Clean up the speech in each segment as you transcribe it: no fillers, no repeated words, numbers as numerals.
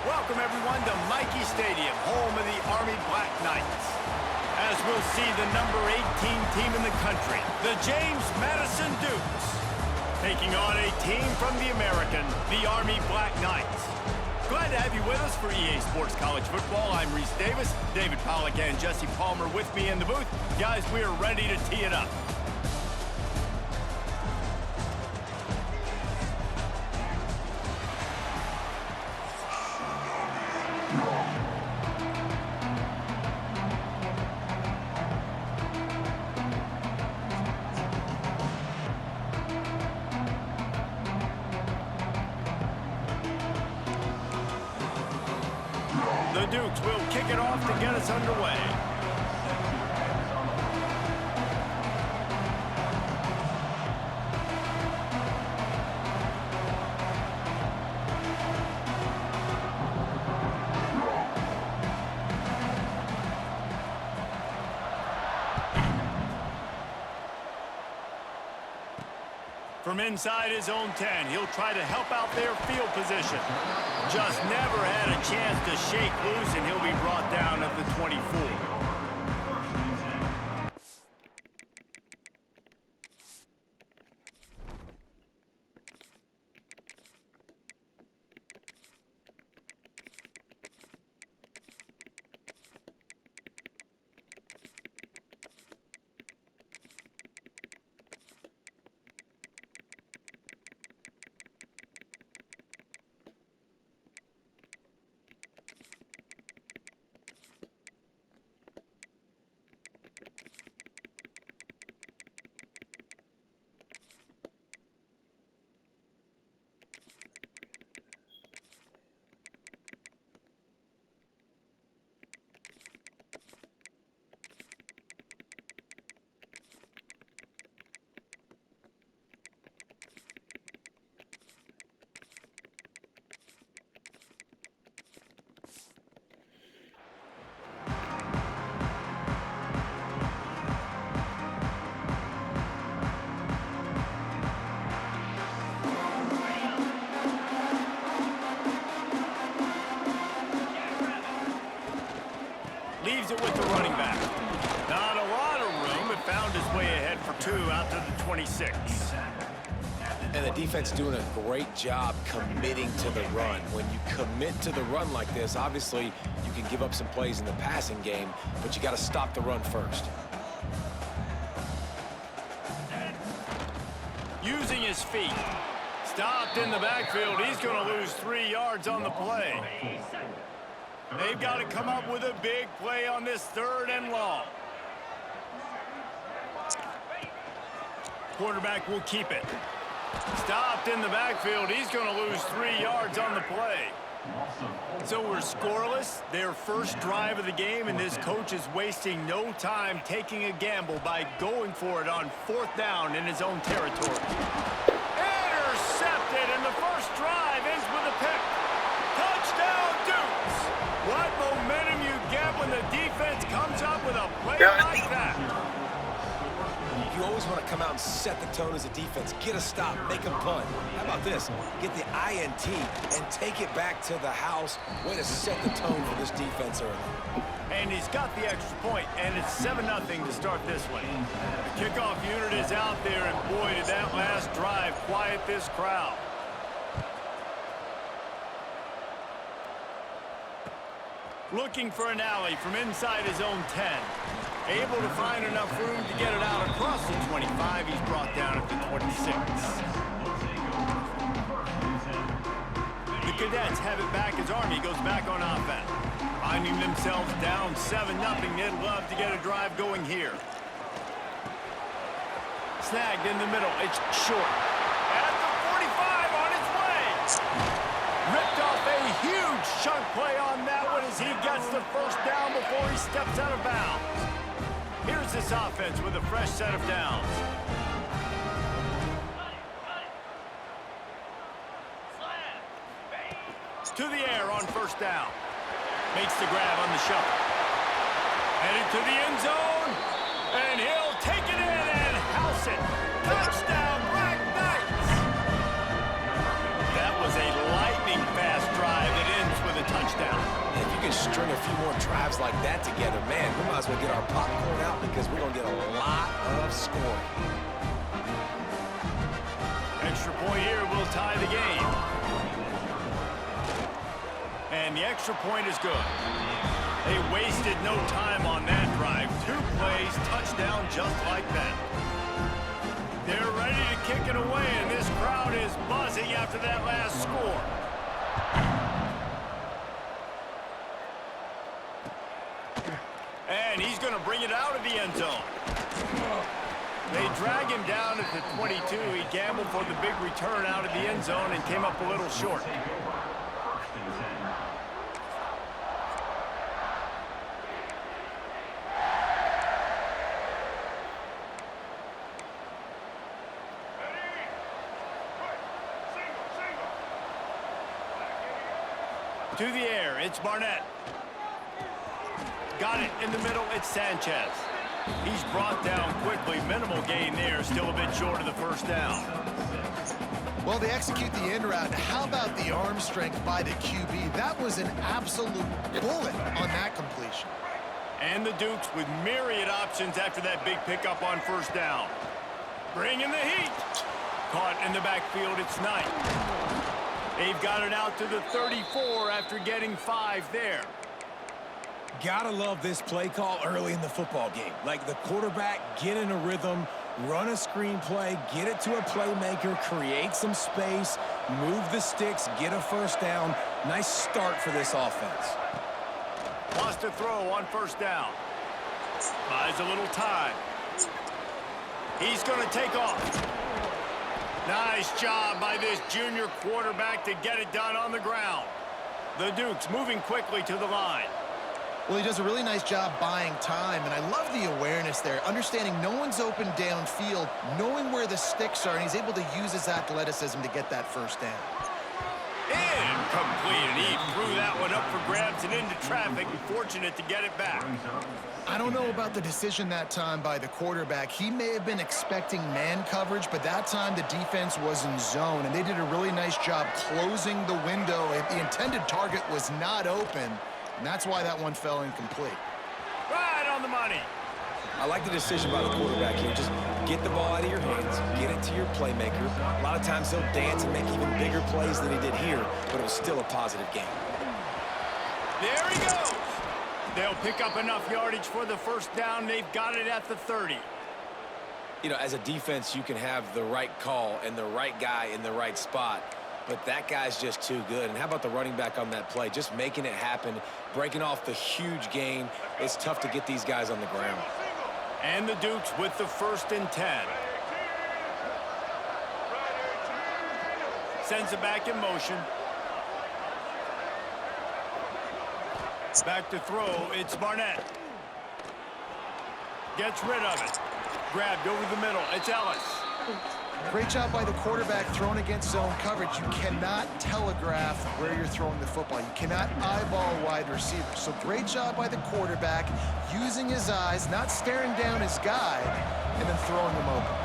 Welcome, everyone, to Michie Stadium, home of the Army Black Knights. As we'll see the number 18 team in the country, the James Madison Dukes, taking on a team from the American, the Army Black Knights. Glad to have you with us for EA Sports College Football. I'm Reese Davis, David Pollack and Jesse Palmer with me in the booth. Guys, we are ready to tee it up. The Dukes will kick it off to get us underway. From inside his own 10, he'll try to help out their field position. Just never had a chance to shake loose, and he'll be brought down at the 24. Leaves it with the running back. Not a lot of room, but found his way ahead for 2 out to the 26. And the defense doing a great job committing to the run. When you commit to the run like this, obviously you can give up some plays in the passing game, but you got to stop the run first. Using his feet. Stopped in the backfield. He's going to lose 3 yards on the play. They've got to come up with a big play on this 3rd and long. Quarterback will keep it. Stopped in the backfield. He's going to lose 3 yards on the play. So we're scoreless. Their first drive of the game, and this coach is wasting no time taking a gamble by going for it on 4th down in his own territory. Intercepted, and the first drive ends with a pick. Touchdown, Dukes! What momentum you get when the defense comes up with a play like that. You always want to come out and set the tone as a defense. Get a stop, make them punt. How about this? Get the INT and take it back to the house. Way to set the tone for this defense early. And he's got the extra point, and it's 7-0 to start this one. The kickoff unit is out there, and boy, did that last drive quiet this crowd. Looking for an alley from inside his own 10. Able to find enough room to get it out across the 25. He's brought down at the 26. The Cadets have it back as Army goes back on offense. Finding themselves down 7-0. They'd love to get a drive going here. Snagged in the middle. It's short. At the 45 on its way. Ripped off a huge chunk play on that one as he gets the first down before he steps out of bounds. Here's this offense with a fresh set of downs. To the air on 1st down. Makes the grab on the shuffle. Headed to the end zone. And he'll take it in and house it. Touchdown, Black Knights! That was a lightning fast drive. It ends with a touchdown. string a few more drives like that together, man, we might as well get our popcorn out because we're going to get a lot of scoring. Extra point here will tie the game. And the extra point is good. They wasted no time on that drive. 2 plays, touchdown just like that. They're ready to kick it away, and this crowd is buzzing after that last score. And he's going to bring it out of the end zone. They drag him down at the 22. He gambled for the big return out of the end zone and came up a little short. To the air, it's Barnett. Got it in the middle, it's Sanchez. He's brought down quickly. Minimal gain there, still a bit short of the first down. Well, they execute the end route. How about the arm strength by the QB? That was an absolute bullet on that completion. And the Dukes with myriad options after that big pickup on first down. Bringing the heat. Caught in the backfield, it's Knight. They've got it out to the 34 after getting 5 there. Gotta love this play call early in the football game. Like the quarterback, get in a rhythm, run a screen play, get it to a playmaker, create some space, move the sticks, get a first down. Nice start for this offense. Wants to throw on first down. Buys a little time. He's going to take off. Nice job by this junior quarterback to get it done on the ground. The Dukes moving quickly to the line. Well, he does a really nice job buying time, and I love the awareness there, understanding no one's open downfield, knowing where the sticks are, and he's able to use his athleticism to get that first down. Incomplete, and he threw that one up for grabs and into traffic, and fortunate to get it back. I don't know about the decision that time by the quarterback. He may have been expecting man coverage, but that time the defense was in zone, and they did a really nice job closing the window. The intended target was not open, and that's why that one fell incomplete. Right on the money. I like the decision by the quarterback here. Just get the ball out of your hands, get it to your playmaker. A lot of times he'll dance and make even bigger plays than he did here, but it was still a positive game. There he goes. They'll pick up enough yardage for the first down. They've got it at the 30. You know, as a defense, you can have the right call and the right guy in the right spot, but that guy's just too good. And how about the running back on that play? Just making it happen, breaking off the huge gain. It's tough to get these guys on the ground. And the Dukes with the 1st and 10. Sends it back in motion. Back to throw, it's Barnett. Gets rid of it. Grabbed over the middle, it's Ellis. Great job by the quarterback throwing against zone coverage. You cannot telegraph where you're throwing the football. You cannot eyeball wide receiver. So great job by the quarterback using his eyes, not staring down his guy, and then throwing him open.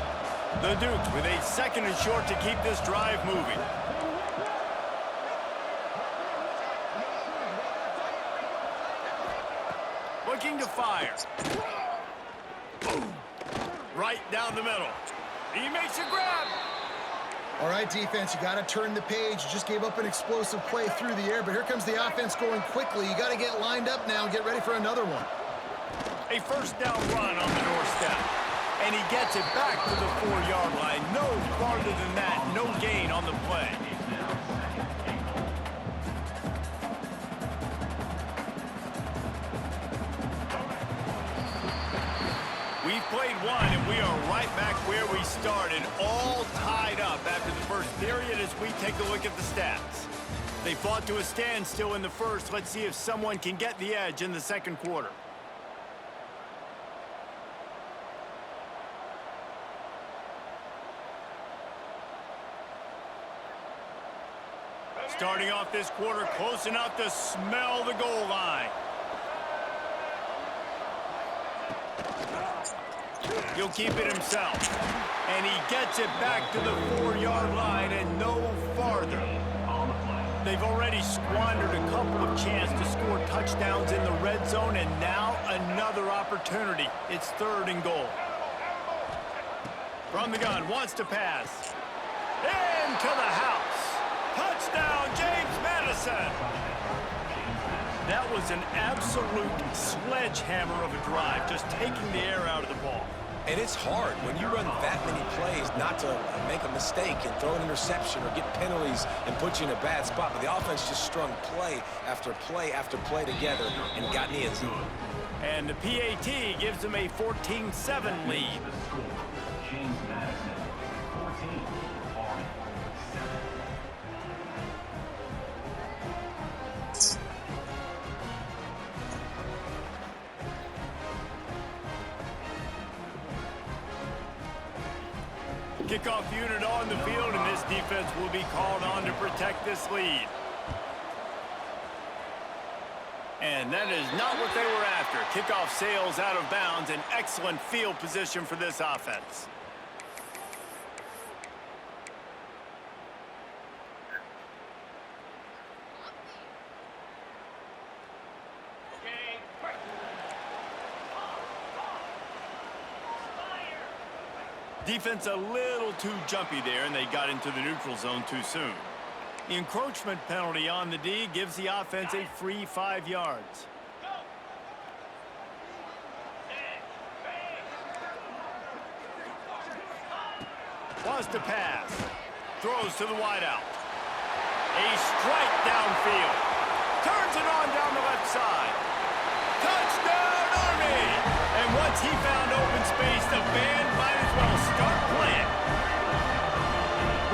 The Dukes with a 2nd and short to keep this drive moving. Looking to fire. Right down the middle. He makes a grab. All right, defense, you got to turn the page. You just gave up an explosive play through the air, but here comes the offense going quickly. You got to get lined up now and get ready for another one. A first down run on the doorstep. And he gets it back to the 4-yard line. No farther than that. No gain on the play. We've played one, and we are right back where we started, all tied up after the first period as we take a look at the stats. They fought to a standstill in the first. Let's see if someone can get the edge in the second quarter. Starting off this quarter close enough to smell the goal line. He'll keep it himself. And he gets it back to the 4-yard line and no farther. They've already squandered a couple of chances to score touchdowns. touchdowns in the red zone, and now another opportunity. It's 3rd and goal. From the gun, wants to pass. Into the house. Touchdown, James Madison. That was an absolute sledgehammer of a drive, just taking the air out of the ball. And it's hard when you run that many plays not to make a mistake and throw an interception or get penalties and put you in a bad spot. But the offense just strung play after play after play together and got in the end zone. And the PAT gives them a 14-7 lead. James Madison, 14, Army, 7. Kickoff unit on the field, and this defense will be called on to protect this lead. And that is not what they were after. Kickoff sails out of bounds, an excellent field position for this offense. Defense a little too jumpy there, and they got into the neutral zone too soon. The encroachment penalty on the D gives the offense a free 5 yards. Wants to pass. Throws to the wideout. A strike downfield. Turns it on down the left side. Touchdown, Army! And once he found open space, the band might as well start playing.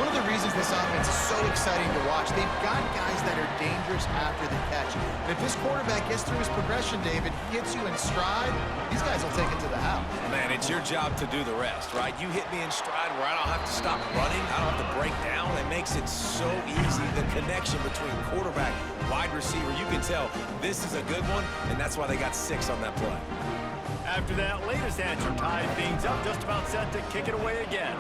One of the reasons this offense is so exciting to watch, they've got guys that are dangerous after the catch. And if this quarterback gets through his progression, David, he hits you in stride, these guys will take it to the house. Man, it's your job to do the rest, right? You hit me in stride where I don't have to stop running. I don't have to break down. It makes it so easy. The connection between quarterback, wide receiver, you can tell this is a good one, and that's why they got 6 on that play. After that latest answer tied things up, just about set to kick it away again.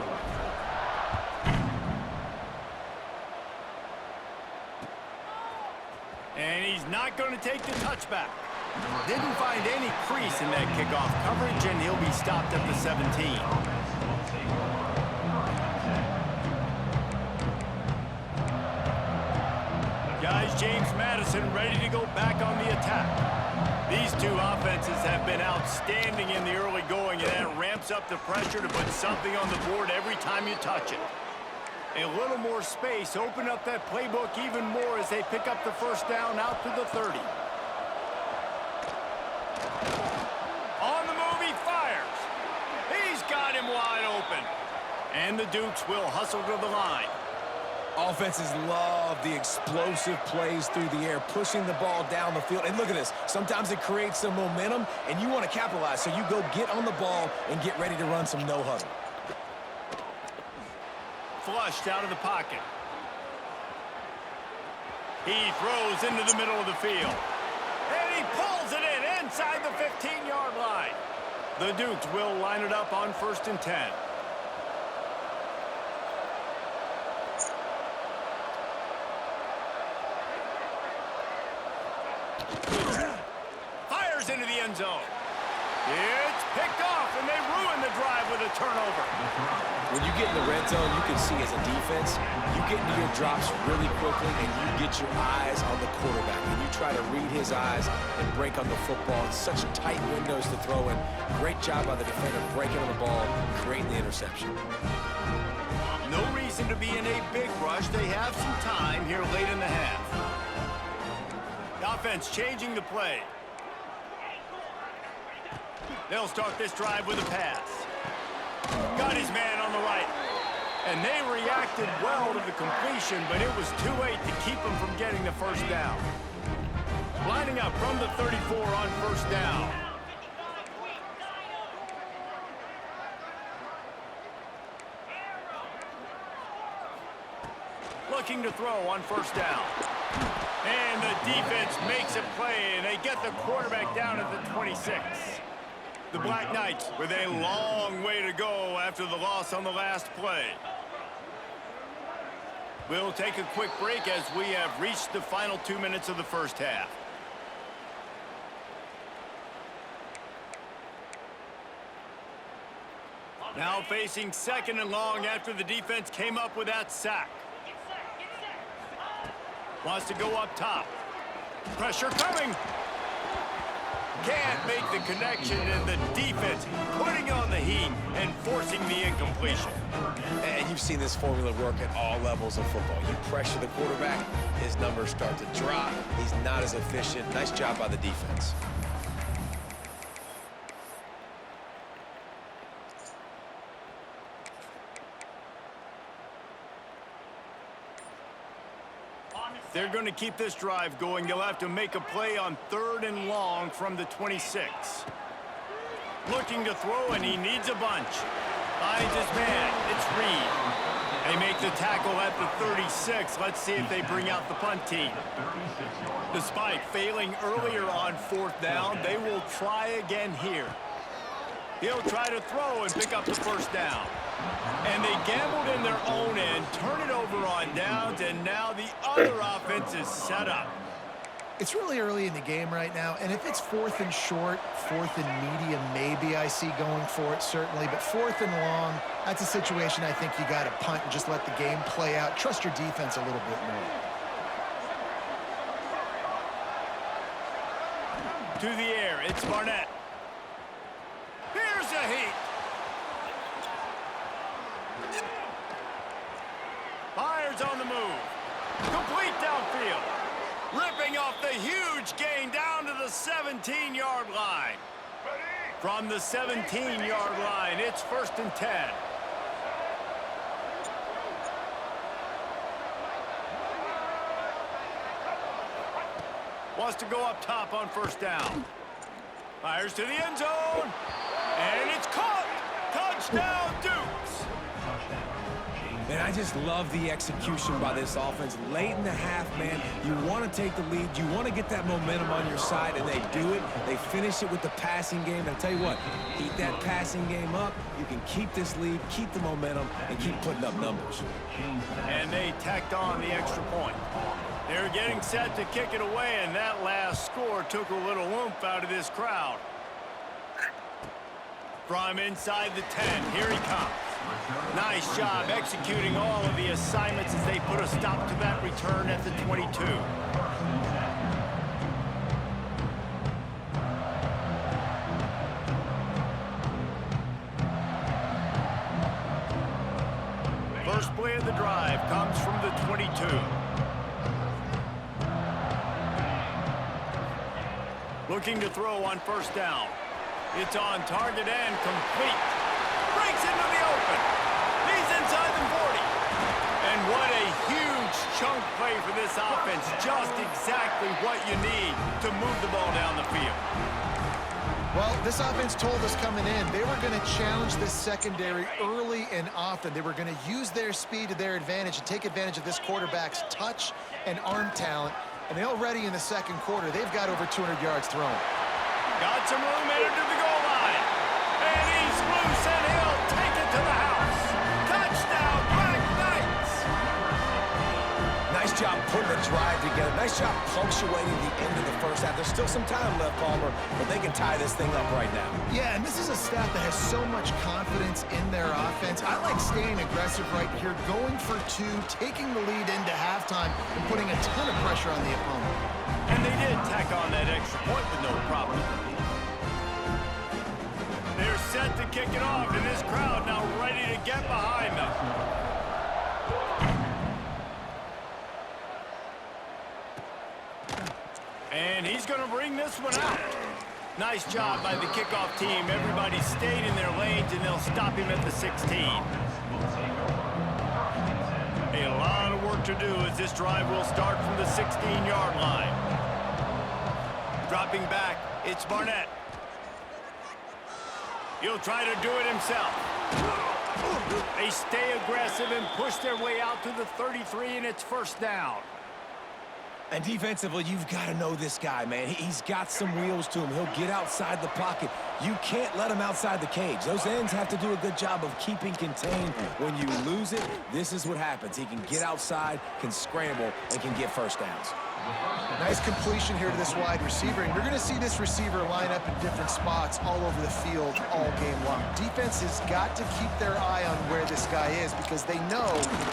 And he's not going to take the touchback. Didn't find any crease in that kickoff coverage, and he'll be stopped at the 17. Guys, James Madison ready to go back on the attack. These two offenses have been outstanding in the early going, and that ramps up the pressure to put something on the board every time you touch it. A little more space, open up that playbook even more as they pick up the first down out to the 30. On the move, he fires. He's got him wide open. And the Dukes will hustle to the line. Offenses love the explosive plays through the air, pushing the ball down the field. And look at this. Sometimes it creates some momentum, and you want to capitalize. So you go get on the ball and get ready to run some no-huddle. Flushed out of the pocket. He throws into the middle of the field. And he pulls it in inside the 15-yard line. The Dukes will line it up on 1st and 10. Fires into the end zone. It's picked off, and they ruin the drive with a turnover. When you get in the red zone, you can see as a defense, you get into your drops really quickly, and you get your eyes on the quarterback, and you try to read his eyes and break on the football. It's such tight windows to throw in. Great job by the defender breaking on the ball, creating the interception. No reason to be in a big rush. They have some time here late in the half. The offense changing the play. They'll start this drive with a pass. Got his man on the right. And they reacted well to the completion, but it was too late to keep them from getting the first down. Lining up from the 34 on 1st down. Looking to throw on 1st down. And the defense makes a play, and they get the quarterback down at the 26. The Black Knights with a long way to go after the loss on the last play. We'll take a quick break as we have reached the final 2 minutes of the first half. Now facing 2nd and long after the defense came up with that sack. Wants to go up top. Pressure coming. Can't make the connection, and the defense putting on the heat and forcing the incompletion. And you've seen this formula work at all levels of football. You pressure the quarterback, his numbers start to drop. He's not as efficient. Nice job by the defense. They're going to keep this drive going. They'll have to make a play on 3rd and long from the 26. Looking to throw, and he needs a bunch. Finds his man. It's Reed. They make the tackle at the 36. Let's see if they bring out the punt team. Despite failing earlier on 4th down, they will try again here. He'll try to throw and pick up the 1st down. And they gambled in their own end, turn it over on downs, and now the other offense is set up. It's really early in the game right now, and if it's 4th and short, 4th and medium, maybe I see going for it, certainly. But 4th and long, that's a situation I think you got to punt and just let the game play out. Trust your defense a little bit more. To the air, it's Barnett. Here's a heat. Fires on the move. Complete downfield. Ripping off the huge gain down to the 17-yard line. From the 17-yard line, it's 1st and 10. Wants to go up top on 1st down. Fires to the end zone. And it's caught. Touchdown, Dukes. Man, I just love the execution by this offense. Late in the half, man, you want to take the lead. You want to get that momentum on your side, and they do it. They finish it with the passing game. And I'll tell you what, keep that passing game up. You can keep this lead, keep the momentum, and keep putting up numbers. And they tacked on the extra point. They're getting set to kick it away, and that last score took a little oomph out of this crowd. From inside the 10, here he comes. Nice job executing all of the assignments as they put a stop to that return at the 22. First play of the drive comes from the 22. Looking to throw on 1st down. It's on target and complete. Breaks into the open. He's inside the 40. And what a huge chunk play for this offense. Just exactly what you need to move the ball down the field. Well, this offense told us coming in they were going to challenge this secondary early and often. They were going to use their speed to their advantage and take advantage of this quarterback's touch and arm talent. And already in the 2nd quarter, they've got over 200 yards thrown. Got some room headed to the goal line. And he's loose, and he'll take it to the house. Touchdown, Black Knights! Nice job putting the drive together. Nice job punctuating the end of the 1st half. There's still some time left, Palmer, but they can tie this thing up right now. Yeah, and this is a staff that has so much confidence in their offense. I like staying aggressive right here, going for 2, taking the lead into halftime, and putting a ton of pressure on the opponent. And they did tack on that extra point with no problem. They're set to kick it off, and this crowd now ready to get behind them. And he's going to bring this one out. Nice job by the kickoff team. Everybody stayed in their lanes, and they'll stop him at the 16. A lot of work to do as this drive will start from the 16-yard line. Dropping back, it's Barnett. He'll try to do it himself. They stay aggressive and push their way out to the 33, and it's 1st down. And defensively, you've got to know this guy, man. He's got some wheels to him. He'll get outside the pocket. You can't let him outside the cage. Those ends have to do a good job of keeping contained. When you lose it, this is what happens. He can get outside, can scramble, and can get 1st downs. Nice completion here to this wide receiver, and you're going to see this receiver line up in different spots all over the field all game long. Defense has got to keep their eye on where this guy is because they know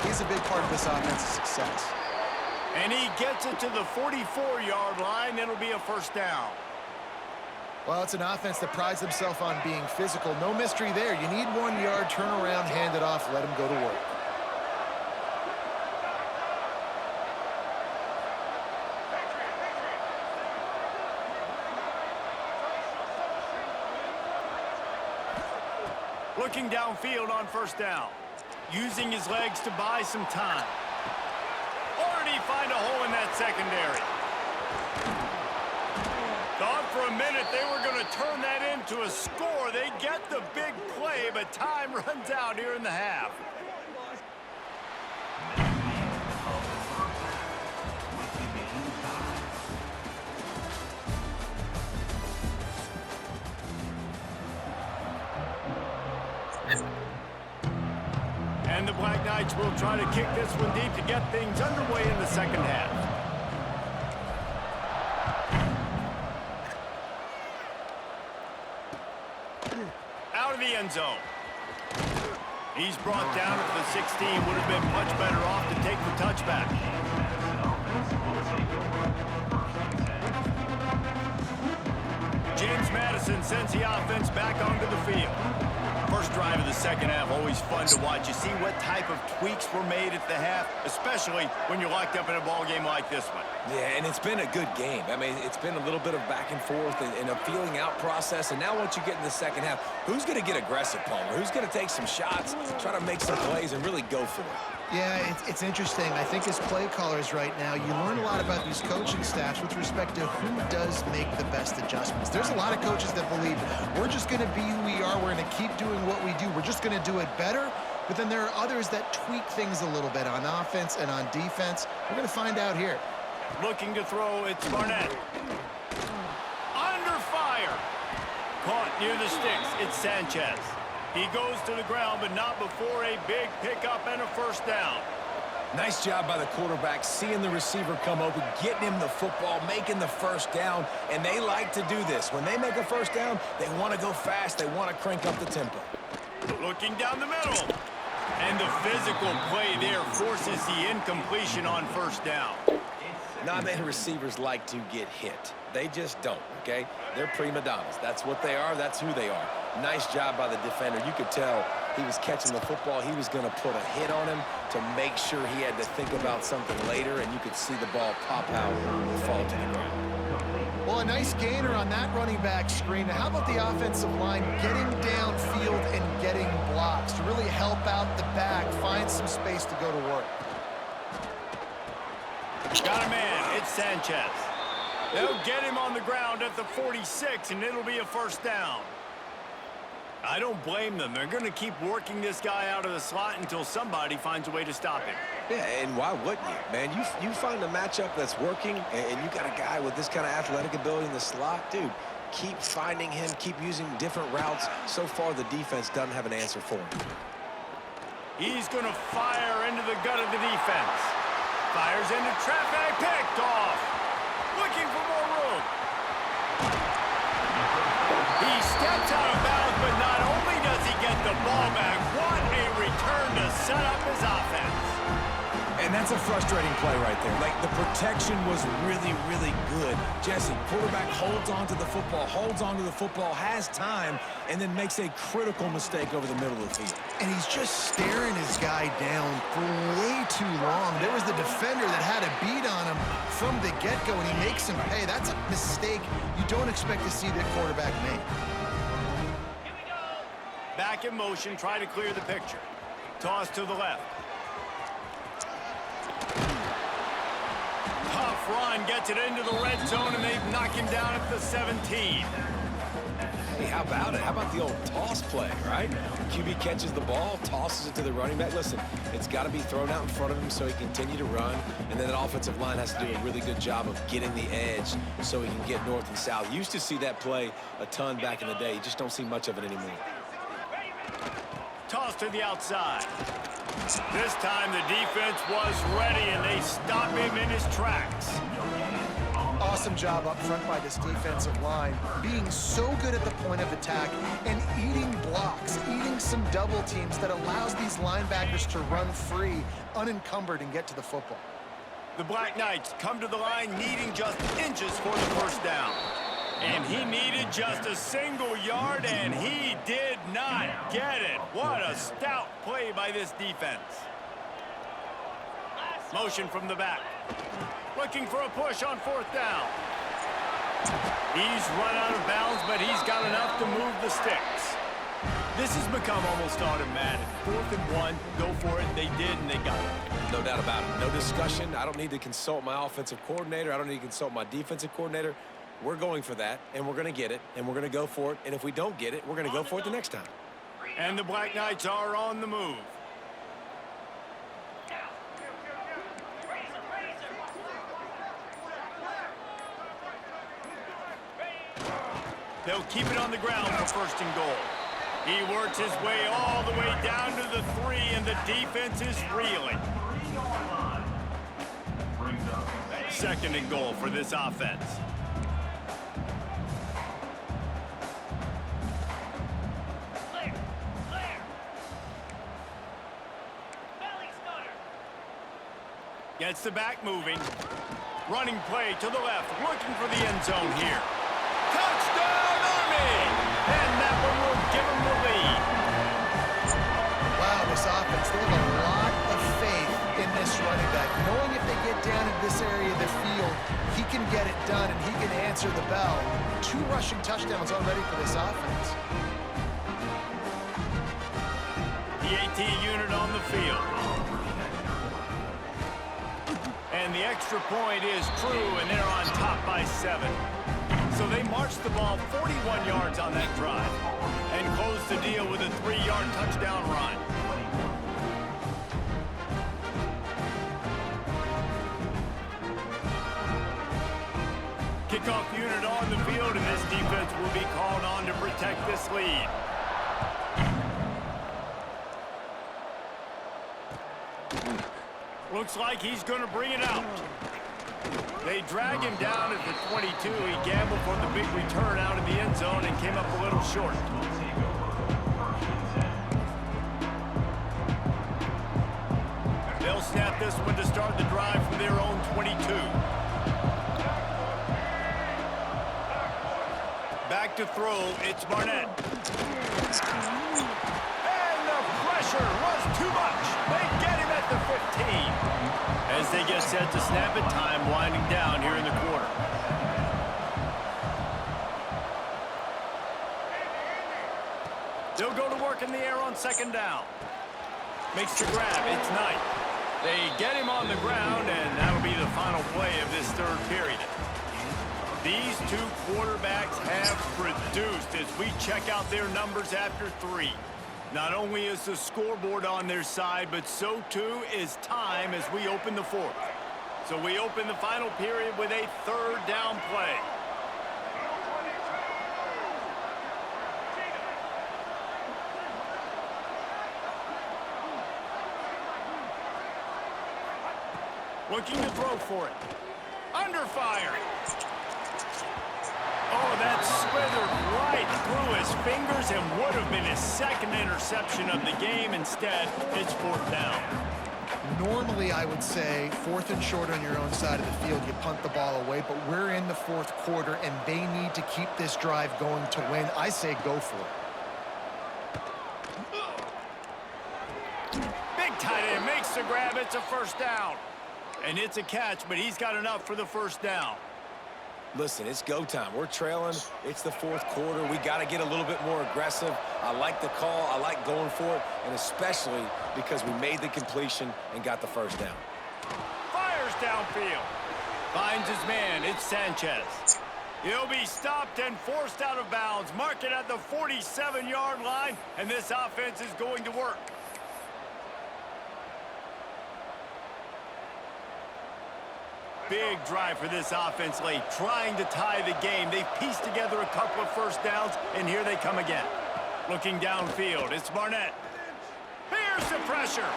he's a big part of this offense's success. And he gets it to the 44-yard line. It'll be a first down. Well, it's an offense that prides themselves on being physical. No mystery there. You need 1 yard, turn around, hand it off, let him go to work. Looking downfield on first down. Using his legs to buy some time. Or did he find a hole in that secondary? Thought for a minute they were going to turn that into a score. They get the big play, but time runs out here in the half. And the Black Knights will try to kick this one deep to get things underway in the second half. Out of the end zone. He's brought down at the 16. Would have been much better off to take the touchback. James Madison sends the offense back onto the field. First drive of the second half, always fun to watch. You see what type of tweaks were made at the half, especially when you're locked up in a ball game like this one. Yeah, and it's been a good game. I mean, it's been a little bit of back and forth and a feeling out process. And now once you get in the second half, who's going to get aggressive, Palmer? Who's going to take some shots, try to make some plays, and really go for it? Yeah, it's interesting. I think as play callers right now, you learn a lot about these coaching staffs with respect to who does make the best adjustments. There's a lot of coaches that believe we're just going to be who we are. We're going to keep doing what we do. We're just going to do it better. But then there are others that tweak things a little bit on offense and on defense. We're going to find out here. Looking to throw, it's Barnett. Under fire. Caught near the sticks, it's Sanchez. He goes to the ground, but not before a big pickup and a first down. Nice job by the quarterback, seeing the receiver come open, getting him the football, making the first down, and they like to do this. When they make a first down, they want to go fast. They want to crank up the tempo. Looking down the middle. And the physical play there forces the incompletion on first down. Not many receivers like to get hit. They just don't, okay? They're prima donnas. That's what they are. That's who they are. Nice job by the defender. You could tell he was catching the football. He was going to put a hit on him to make sure he had to think about something later, and you could see the ball pop out and fall to the ground. Well, a nice gainer on that running back screen. Now, how about the offensive line getting downfield and getting blocks to really help out the back, find some space to go to work? Got a man, it's Sanchez. They'll get him on the ground at the 46, and it'll be a first down. I don't blame them. They're going to keep working this guy out of the slot until somebody finds a way to stop him. Yeah, and why wouldn't you, man? You find a matchup that's working, and you got a guy with this kind of athletic ability in the slot, dude, keep finding him, keep using different routes. So far, the defense doesn't have an answer for him. He's going to fire into the gut of the defense. Fires into traffic, picked off. Looking for more room. He steps out of bounds, but not only does he get the ball back, what a return to set up his offense. And that's a frustrating play right there. Like, the protection was really, really good. Jesse, quarterback holds on to the football, has time, and then makes a critical mistake over the middle of the field. And he's just staring his guy down for way too long. There was the defender that had a beat on him from the get-go, and he makes him pay. That's a mistake you don't expect to see the quarterback make. Back in motion, try to clear the picture. Toss to the left. Tough run, gets it into the red zone, and they knock him down at the 17. Hey, how about it? How about the old toss play, right? QB catches the ball, tosses it to the running back. Listen, it's got to be thrown out in front of him so he can continue to run, and then that offensive line has to do a really good job of getting the edge so he can get north and south. You used to see that play a ton back in the day. You just don't see much of it anymore. Toss to the outside. This time the defense was ready, and they stop him in his tracks. awesome job up front by this defensive line, being so good at the point of attack and eating blocks, eating some double teams that allows these linebackers to run free, unencumbered, and get to the football. The Black Knights come to the line needing just inches for the first down. And he needed just a single yard, and he did not get it. What a stout play by this defense. Motion from the back. Looking for a push on fourth down. He's run out of bounds, but he's got enough to move the sticks. This has become almost automatic. 4th and 1, go for it. They did, and they got it. No doubt about it. No discussion. I don't need to consult my offensive coordinator. I don't need to consult my defensive coordinator. We're going for that, and we're going to get it, and we're going to go for it. And if we don't get it, we're going to go for it the next time. And the Black Knights are on the move. They'll keep it on the ground for 1st and goal. He works his way all the way down to the 3, and the defense is reeling. 2nd and goal for this offense. Gets the back moving. Running play to the left, looking for the end zone here. Touchdown, Army! And that one will give him the lead. Wow, this offense, they have a lot of faith in this running back. Knowing if they get down in this area of the field, he can get it done and he can answer the bell. 2 rushing touchdowns already for this offense. The AT unit on the field. And the extra point is true, and they're on top by 7. So they marched the ball 41 yards on that drive and closed the deal with a 3-yard touchdown run. Kickoff unit on the field, and this defense will be called on to protect this lead. Looks like he's going to bring it out. They drag him down at the 22. He gambled for the big return out of the end zone and came up a little short. They'll snap this one to start the drive from their own 22. Back to throw, it's Barnett. And the pressure was too much. They get him at the 15. As they get set to snap it, time winding down here in the quarter. They'll go to work in the air on 2nd down. Makes the grab, it's Knight. They get him on the ground, and that'll be the final play of this 3rd period. These 2 quarterbacks have produced as we check out their numbers after 3. Not only is the scoreboard on their side, but so too is time as we open the 4th. So we open the final period with a 3rd down play. Looking to throw for it. Under fire. Oh, that slithered right through his fingers and would have been his 2nd interception of the game. Instead, it's 4th down. Normally, I would say 4th and short on your own side of the field, you punt the ball away, but we're in the 4th quarter, and they need to keep this drive going to win. I say go for it. Big tight end makes the grab. It's a 1st down. And it's a catch, but he's got enough for the 1st down. Listen, it's go time. We're trailing. It's the 4th quarter. We got to get a little bit more aggressive. I like the call. I like going for it, and especially because we made the completion and got the 1st down. Fires downfield. Finds his man. It's Sanchez. He'll be stopped and forced out of bounds. Mark it at the 47-yard line, and this offense is going to work. Big drive for this offense late, trying to tie the game. They've pieced together a couple of 1st downs, and here they come again. Looking downfield, it's Barnett. Here's the pressure.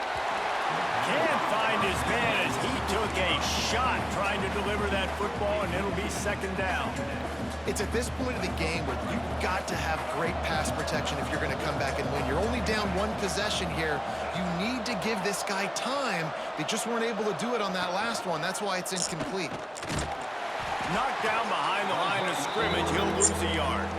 Can't find his man as he took a shot trying to deliver that football, and it'll be second down. It's at this point of the game where you've got to have great pass protection if you're going to come back and win. You're only down one possession here. You need to give this guy time. They just weren't able to do it on that last one. That's why it's incomplete. Knocked down behind the line of scrimmage. He'll lose a yard.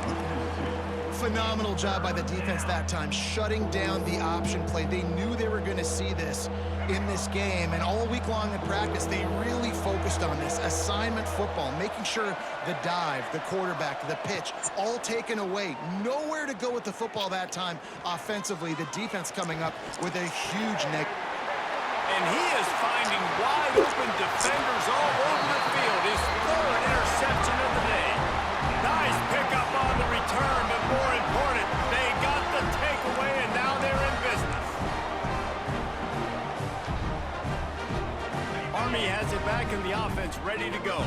Phenomenal job by the defense that time, shutting down the option play. They knew they were going to see this in this game, and all week long in practice, they really focused on this assignment football, making sure the dive, the quarterback, the pitch, all taken away. Nowhere to go with the football that time offensively. The defense coming up with a huge negative. And he is finding wide open defenders all over the field. His third interception of the day. Nice pickup on the return, but more important, they got the takeaway, and now they're in business. Army has it back in the offense, ready to go.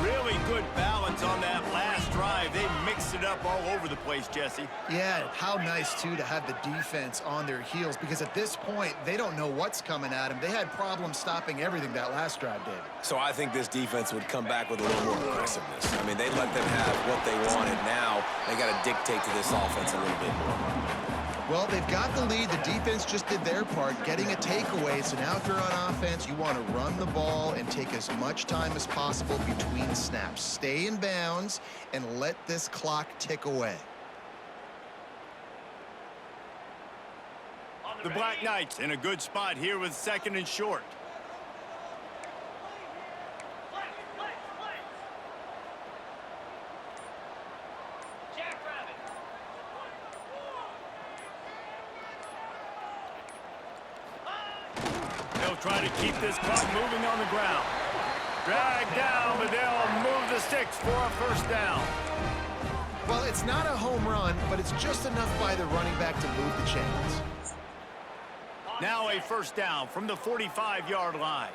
Really good balance on that last drive. They mixed it up all over the place, Jesse. Yeah, how nice, too, to have the defense on their heels, because at this point, they don't know what's coming at them. They had problems stopping everything that last drive did. So I think this defense would come back with a little more aggressiveness. I mean, they let them have what they wanted. Now they got to dictate to this offense a little bit more. Well, they've got the lead. The defense just did their part, getting a takeaway. So now if you're on offense, you want to run the ball and take as much time as possible between snaps. Stay in bounds and let this clock tick away. The Black Knights in a good spot here with second and short. They'll try to keep this clock moving on the ground. Drag down, but they'll move the sticks for a first down. Well, it's not a home run, but it's just enough by the running back to move the chains. Now a first down from the 45-yard line.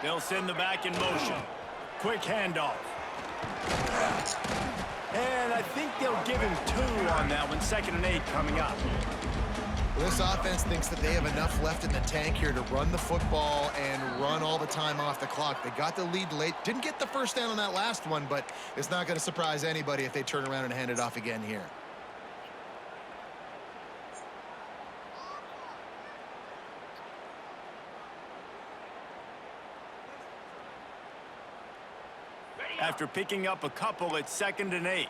They'll send the back in motion. Quick handoff. And I think they'll give him 2 on that one. 2nd and 8 coming up. This offense thinks that they have enough left in the tank here to run the football and run all the time off the clock. They got the lead late. Didn't get the first down on that last one, but it's not going to surprise anybody if they turn around and hand it off again here. After picking up a couple, it's 2nd and 8.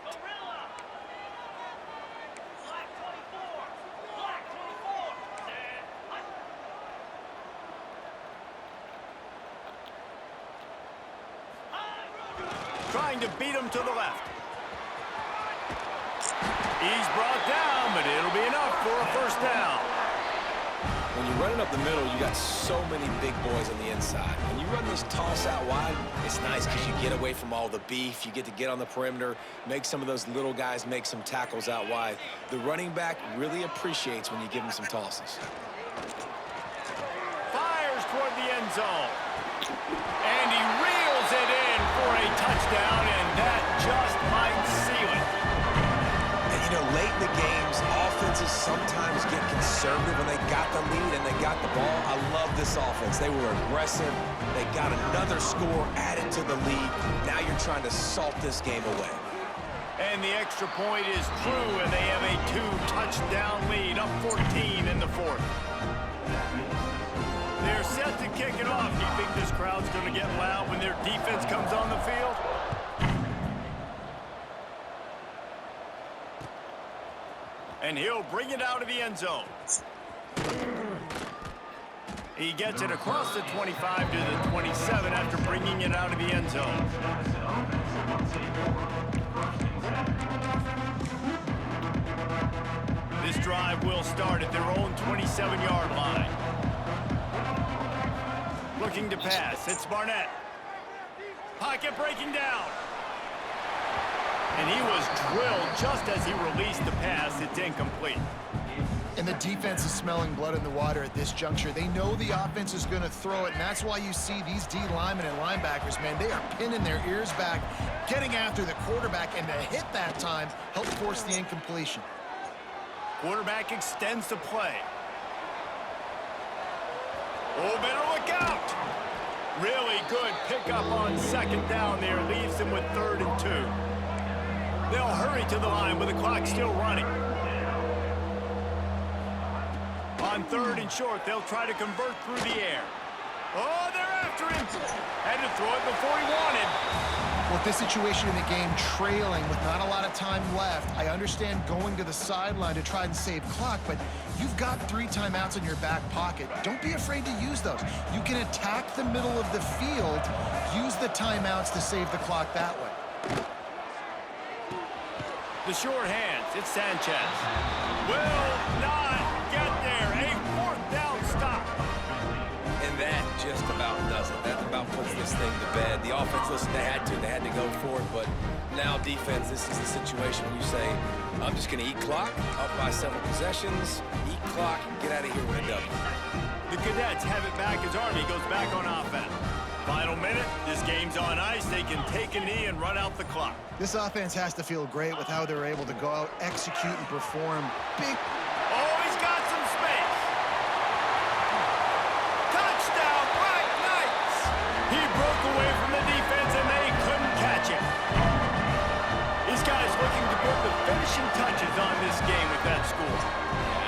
Trying to beat him to the left. He's brought down, but it'll be enough for a first down. When you're running up the middle, you got so many big boys on the inside. When you run this toss out wide, it's nice because you get away from all the beef. You get to get on the perimeter, make some of those little guys make some tackles out wide. The running back really appreciates when you give him some tosses. Fires toward the end zone. And he reels it in for a touchdown, and that just might seal it. And, you know, late in the games, offenses sometimes get conservative when they got the lead and they got the ball. I love this offense. They were aggressive. They got another score added to the lead. Now you're trying to salt this game away. And the extra point is true, and they have a 2-touchdown lead, up 14 in the 4th. They're set to kick it off. Do you think this crowd's going to get loud when their defense comes on the field? And he'll bring it out of the end zone. He gets it across the 25 to the 27 after bringing it out of the end zone. This drive will start at their own 27-yard line. Looking to pass. It's Barnett. Pocket breaking down. And he was drilled just as he released the pass. It's incomplete. And the defense is smelling blood in the water at this juncture. They know the offense is going to throw it, and that's why you see these D linemen and linebackers, man, they are pinning their ears back, getting after the quarterback, and the hit that time helped force the incompletion. Quarterback extends the play. Oh, better look out. Really good pickup on second down there. Leaves them with 3rd and 2. They'll hurry to the line with the clock still running. On 3rd and short, they'll try to convert through the air. Oh, they're after him. Had to throw it before he wanted. With this situation in the game, trailing with not a lot of time left, I understand going to the sideline to try and save clock, but you've got 3 timeouts in your back pocket. Don't be afraid to use those. You can attack the middle of the field, use the timeouts to save the clock that way. The short hands, it's Sanchez. Will not get there. A 4th down stop. And that just about does it. That about puts this thing to bed. The offense, listen, they had to go for it, but now defense, this is the situation where you say, I'm just going to eat clock, up by several possessions, eat clock, get out of here with a W. The Cadets have it back as Army goes back on offense. Final minute, this game's on ice. They can take a knee and run out the clock. This offense has to feel great with how they're able to go out, execute, and perform big. Oh, he's got some space. Touchdown, Black Knights. He broke away from the defense, and they couldn't catch him. These guys looking to put the finishing touches on this game with that score.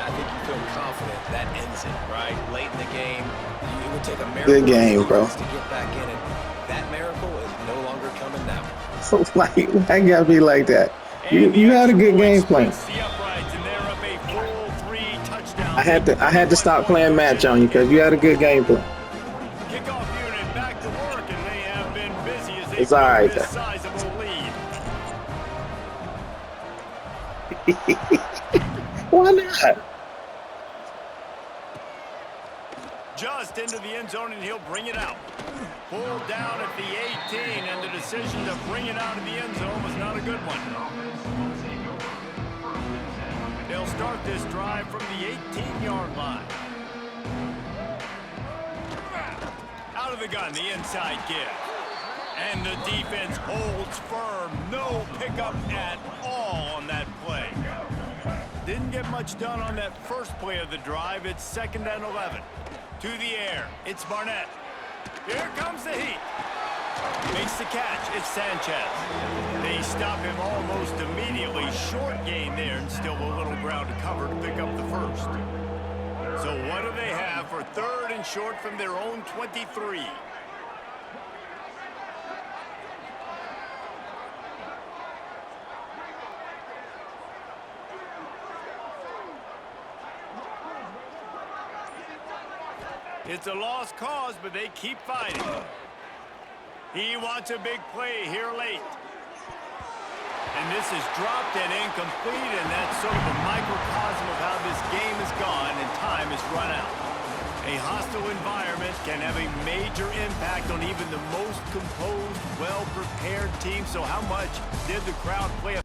I think you feel confident that ends it, right? Late in the game, it would take a miracle Good game, bro. to get back in it. That miracle is no longer coming now. So like, I gotta be like that. You had a good game plan. I had to stop playing match on you because you had a good game plan. Kickoff unit back to work, and they have been busy as they It's all right. this sizable lead. Why not? Just into the end zone, and he'll bring it out. Pulled down at the 18, and the decision to bring it out of the end zone was not a good one. They'll start this drive from the 18-yard line. Out of the gun, the inside give. And the defense holds firm. No pickup at all on that play. Didn't get much done on that first play of the drive. It's 2nd and 11. To the air, it's Barnett. Here comes the heat. Makes the catch, it's Sanchez. They stop him almost immediately. Short gain there, and still a little ground to cover to pick up the first. So what do they have for 3rd and short from their own 23? It's a lost cause, but they keep fighting. He wants a big play here late. And this is dropped and incomplete, and that's sort of a microcosm of how this game has gone and time has run out. A hostile environment can have a major impact on even the most composed, well-prepared team. So how much did the crowd play a